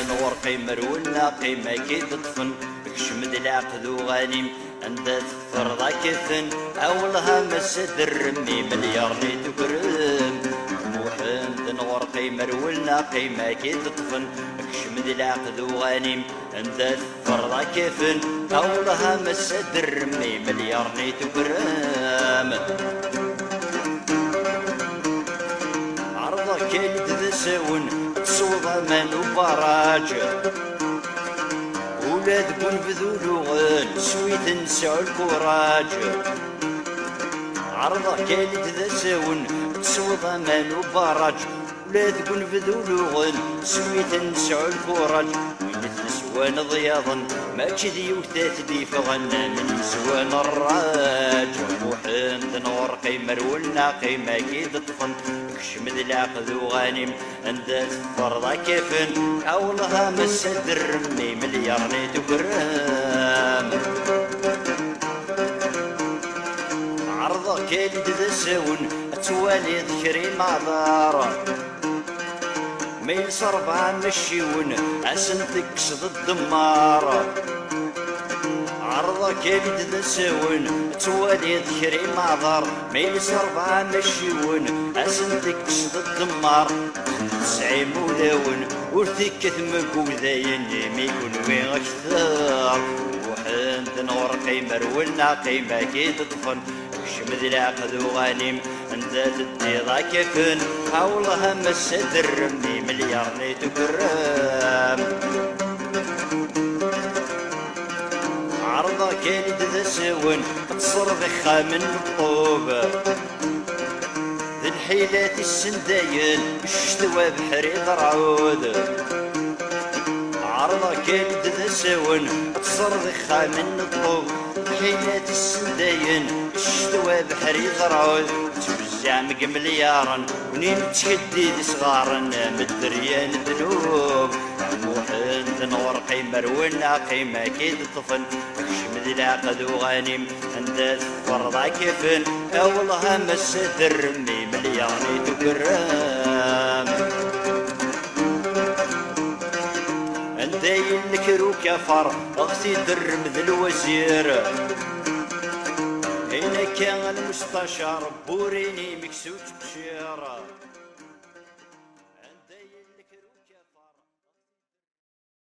نور قيمر ولا قيمة كي تطفن كشمد العقد وغانيم عند فرضا كثن أولها مسد الرمي مليار لي تكرم محمد نور قيمر ولا قيمة كي تطفن كشمد العقد وغانيم عند فرضا كثن أولها مسد الرمي مليار لي تكرم عرضك اللي تساون تصوض من وبراج ولاد بن بذولوغن سويت نسعو الكوراج عرضك اللي تساون تصوض من وبراج ولاد بن بذولوغن سويت نسعو الكوراج سوان ضياضا ما كذي وتاتدي فغنى من سوان الراج محمد نور قيمر ولا قيمة كي تطفن كشمد العقد وغانم عند فرضا كيفن أولها مسد الرمي مليار نيت وكرام عرضك اللي تساون توالي ذكري معذارة ميل صربعة مشيون عسنتك صد الدمارة عرضك اللي تساون توالي ذكري معذار ميل صربعة مشيون عسنتك صد الدمار تسعي مولاون ورثك ثمك وذاين ميكون وين أكثر وحمد نور قيمر ولا قيمة كي تطفن شمد العقد وغانم عند تديضا كفن حولها مسد الرمي مليار لي تكرم عرضك اللي تساون تصرف خامن الطوب ذي الحيلات السندايل الشتوى بحري ضرعود عرضك اللي تساون تصرف خامن الطوب حيلات السنداين الشتوى بحري ضرعود تبزع مليارا ونين تكديد صغارا مدريان ذنوب محمد نور قيمر ولا قيمة كي تطفن كشمد العقد وغانم عند فرضا كيفن أولها مسد الرمي مليار تكرم داين الكرو كفر اغسي درم ذا الوزير هنا كان المستشار بوريني مكسوت بشيرة